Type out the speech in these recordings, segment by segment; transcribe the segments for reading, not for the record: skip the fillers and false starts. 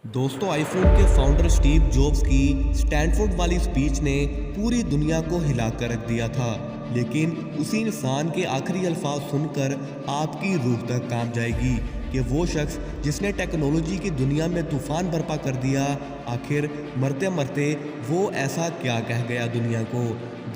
दोस्तों, आईफोन के founder Steve jobs की स्टैनफोर्ड वाली स्पीच ने पूरी दुनिया को हिला कर रख दिया था। लेकिन उसी इंसान के आखिरी अल्फाज सुनकर आपकी रूह तक कांप जाएगी कि वो शख्स जिसने टेक्नोलॉजी की दुनिया में तूफान बर्पा कर दिया, आखिर मरते मरते वो ऐसा क्या कह गया दुनिया को।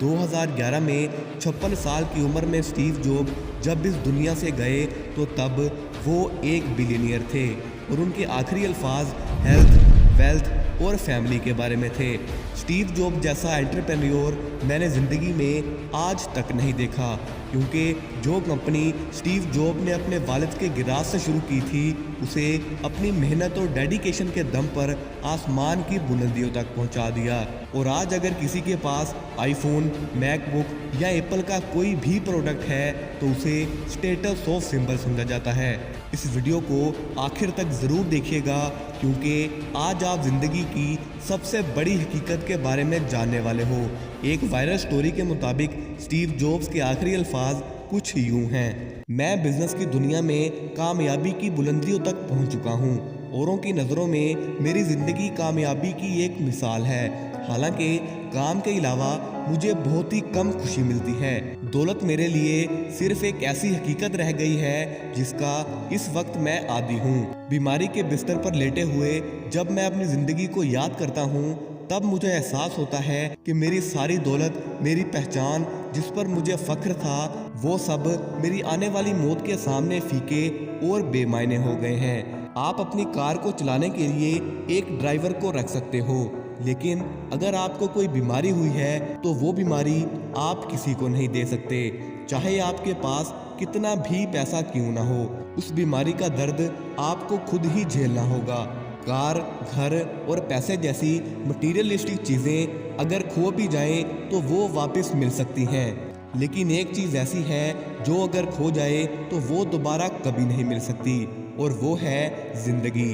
2011 में 56 साल की उम्र में स्टीव जॉब जब इस दुनिया से गए तो तब वो एक बिलियनियर थे और उनके आखिरी अल्फाज हेल्थ, वेल्थ और फैमिली के बारे में थे। स्टीव जॉब जैसा एंटरप्रेन्योर मैंने ज़िंदगी में आज तक नहीं देखा, क्योंकि जो कंपनी स्टीव जॉब ने अपने वालिद के गिराज से शुरू की थी, उसे अपनी मेहनत और डेडिकेशन के दम पर आसमान की बुलंदियों तक पहुंचा दिया। और आज अगर किसी के पास आईफोन, मैकबुक या एप्पल का कोई भी प्रोडक्ट है तो उसे स्टेटस ऑफ सिंबल समझा जाता है। इस वीडियो को आखिर तक ज़रूर देखिएगा, क्योंकि आज आप ज़िंदगी की सबसे बड़ी हकीकत के बारे में जानने वाले हो। एक वायरल स्टोरी के मुताबिक स्टीव जॉब्स के आखिरी अल्फाज कुछ यूं हैं: मैं बिजनेस की दुनिया में कामयाबी की बुलंदियों तक पहुंच चुका हूं। औरों की नज़रों में मेरी ज़िंदगी कामयाबी की एक मिसाल है। हालांकि काम के अलावा मुझे बहुत ही कम खुशी मिलती है। दौलत मेरे लिए सिर्फ एक ऐसी हकीकत रह गई है जिसका इस वक्त मैं आदी हूँ। बीमारी के बिस्तर पर लेटे हुए जब मैं अपनी ज़िंदगी को याद करता हूँ, तब मुझे एहसास होता है कि मेरी सारी दौलत, मेरी पहचान, जिस पर मुझे फख्र था, वो सब मेरी आने वाली मौत के सामने फीके और बेमायने हो गए हैं। आप अपनी कार को चलाने के लिए एक ड्राइवर को रख सकते हो, लेकिन अगर आपको कोई बीमारी हुई है तो वो बीमारी आप किसी को नहीं दे सकते, चाहे आपके पास कितना भी पैसा क्यों ना हो। उस बीमारी का दर्द आपको खुद ही झेलना होगा। कार, घर और पैसे जैसी मटीरियलिस्टिक चीज़ें अगर खो भी जाएं तो वो वापस मिल सकती हैं, लेकिन एक चीज़ ऐसी है जो अगर खो जाए तो वो दोबारा कभी नहीं मिल सकती, और वो है ज़िंदगी।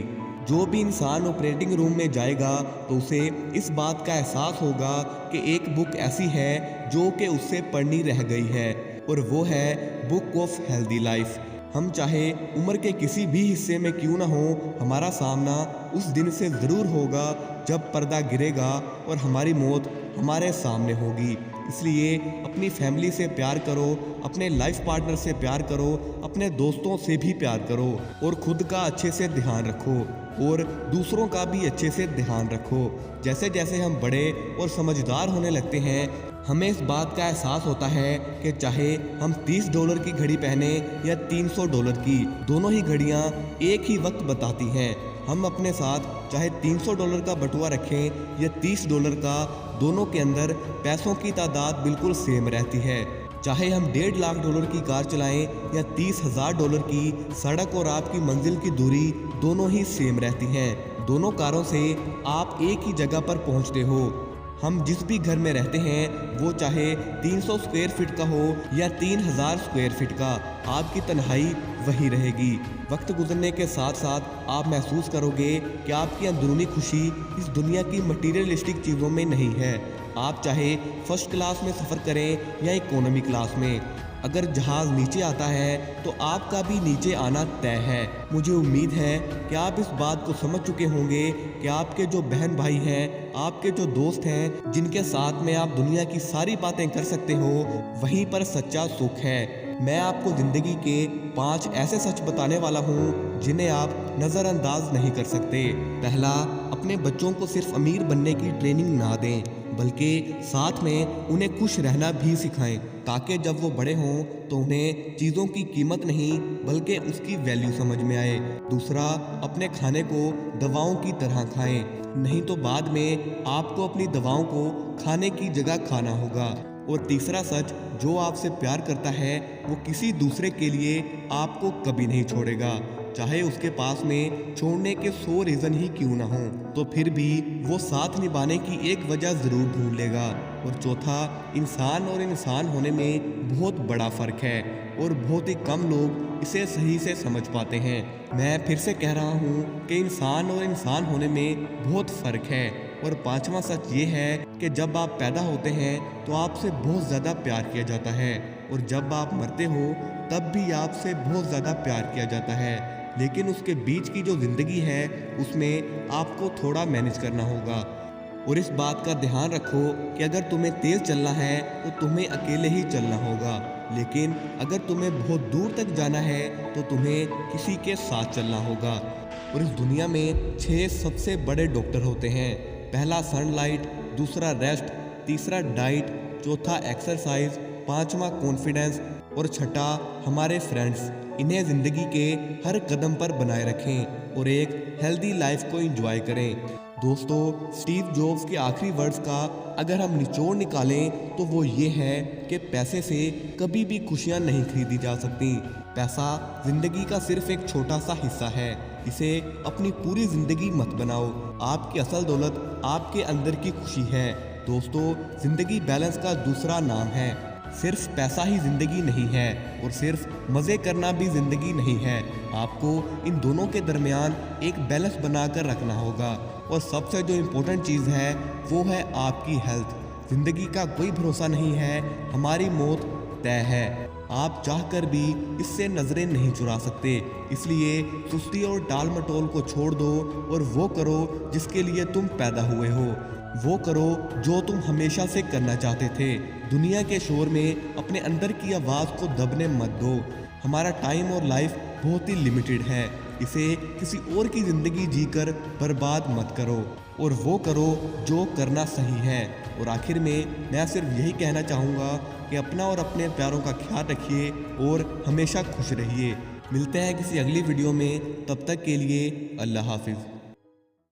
जो भी इंसान ऑपरेटिंग रूम में जाएगा तो उसे इस बात का एहसास होगा कि एक बुक ऐसी है जो कि उससे पढ़नी रह गई है, और वो है बुक ऑफ हेल्दी लाइफ। हम चाहे उम्र के किसी भी हिस्से में क्यों ना हो, हमारा सामना उस दिन से ज़रूर होगा जब पर्दा गिरेगा और हमारी मौत हमारे सामने होगी। इसलिए अपनी फैमिली से प्यार करो, अपने लाइफ पार्टनर से प्यार करो, अपने दोस्तों से भी प्यार करो, और खुद का अच्छे से ध्यान रखो और दूसरों का भी अच्छे से ध्यान रखो। जैसे जैसे हम बड़े और समझदार होने लगते हैं, हमें इस बात का एहसास होता है कि चाहे हम $30 की घड़ी पहने या $300 की, दोनों ही घड़ियां एक ही वक्त बताती हैं। हम अपने साथ चाहे $300 का बटुआ रखें या $30 का, दोनों के अंदर पैसों की तादाद बिल्कुल सेम रहती है। चाहे हम $1.5 लाख की कार चलाएं या $30,000 की, सड़क और आपकी मंजिल की दूरी दोनों ही सेम रहती हैं। दोनों कारों से आप एक ही जगह पर पहुंचते हो। हम जिस भी घर में रहते हैं, वो चाहे 300 स्क्वायर फीट का हो या 3000 स्क्वायर फीट का, आपकी तन्हाई वही रहेगी। वक्त गुजरने के साथ साथ आप महसूस करोगे कि आपकी अंदरूनी खुशी इस दुनिया की मटीरियलिस्टिक चीज़ों में नहीं है। आप चाहे फर्स्ट क्लास में सफ़र करें या इकोनॉमी क्लास में, अगर जहाज़ नीचे आता है तो आपका भी नीचे आना तय है। मुझे उम्मीद है कि आप इस बात को समझ चुके होंगे कि आपके जो बहन भाई हैं, आपके जो दोस्त हैं, जिनके साथ में आप दुनिया की सारी बातें कर सकते हो, वहीं पर सच्चा सुख है। मैं आपको ज़िंदगी के 5 ऐसे सच बताने वाला हूँ जिन्हें आप नज़रअंदाज नहीं कर सकते। पहला, अपने बच्चों को सिर्फ अमीर बनने की ट्रेनिंग ना दें, बल्कि साथ में उन्हें खुश रहना भी सिखाएं, ताकि जब वो बड़े हों तो उन्हें चीज़ों की कीमत नहीं बल्कि उसकी वैल्यू समझ में आए। दूसरा, अपने खाने को दवाओं की तरह खाएं, नहीं तो बाद में आपको अपनी दवाओं को खाने की जगह खाना होगा। और तीसरा सच, जो आपसे प्यार करता है वो किसी दूसरे के लिए आपको कभी नहीं छोड़ेगा, चाहे उसके पास में छोड़ने के 100 रीज़न ही क्यों ना हो, तो फिर भी वो साथ निभाने की एक वजह ज़रूर ढूंढ लेगा। और चौथा, इंसान और इंसान होने में बहुत बड़ा फ़र्क है और बहुत ही कम लोग इसे सही से समझ पाते हैं। मैं फिर से कह रहा हूँ कि इंसान और इंसान होने में बहुत फ़र्क है। और पांचवा सच ये है कि जब आप पैदा होते हैं तो आपसे बहुत ज़्यादा प्यार किया जाता है, और जब आप मरते हो तब भी आपसे बहुत ज़्यादा प्यार किया जाता है। लेकिन उसके बीच की जो ज़िंदगी है उसमें आपको थोड़ा मैनेज करना होगा। और इस बात का ध्यान रखो कि अगर तुम्हें तेज़ चलना है तो तुम्हें अकेले ही चलना होगा, लेकिन अगर तुम्हें बहुत दूर तक जाना है तो तुम्हें किसी के साथ चलना होगा। और इस दुनिया में 6 सबसे बड़े डॉक्टर होते हैं। पहला सनलाइट, दूसरा रेस्ट, तीसरा डाइट, चौथा एक्सरसाइज, पांचवा कॉन्फिडेंस और छठा हमारे फ्रेंड्स। इन्हें ज़िंदगी के हर कदम पर बनाए रखें और एक हेल्दी लाइफ को एंजॉय करें। दोस्तों, स्टीव जॉब्स के आखिरी वर्ड्स का अगर हम निचोड़ निकालें तो वो ये है कि पैसे से कभी भी खुशियाँ नहीं खरीदी जा सकती। पैसा ज़िंदगी का सिर्फ एक छोटा सा हिस्सा है, इसे अपनी पूरी ज़िंदगी मत बनाओ। आपकी असल दौलत आपके अंदर की खुशी है। दोस्तों, ज़िंदगी बैलेंस का दूसरा नाम है। सिर्फ पैसा ही ज़िंदगी नहीं है और सिर्फ मज़े करना भी ज़िंदगी नहीं है। आपको इन दोनों के दरमियान एक बैलेंस बनाकर रखना होगा। और सबसे जो इम्पोर्टेंट चीज़ है वो है आपकी हेल्थ। ज़िंदगी का कोई भरोसा नहीं है, हमारी मौत तय है। आप चाहकर भी इससे नज़रें नहीं चुरा सकते। इसलिए सुस्ती और टाल मटोल को छोड़ दो और वो करो जिसके लिए तुम पैदा हुए हो। वो करो जो तुम हमेशा से करना चाहते थे। दुनिया के शोर में अपने अंदर की आवाज़ को दबने मत दो। हमारा टाइम और लाइफ बहुत ही लिमिटेड है, इसे किसी और की ज़िंदगी जीकर बर्बाद मत करो। और वो करो जो करना सही है। और आखिर में मैं सिर्फ यही कहना चाहूँगा कि अपना और अपने प्यारों का ख्याल रखिए और हमेशा खुश रहिए। मिलते हैं किसी अगली वीडियो में, तब तक के लिए अल्लाह हाफिज़।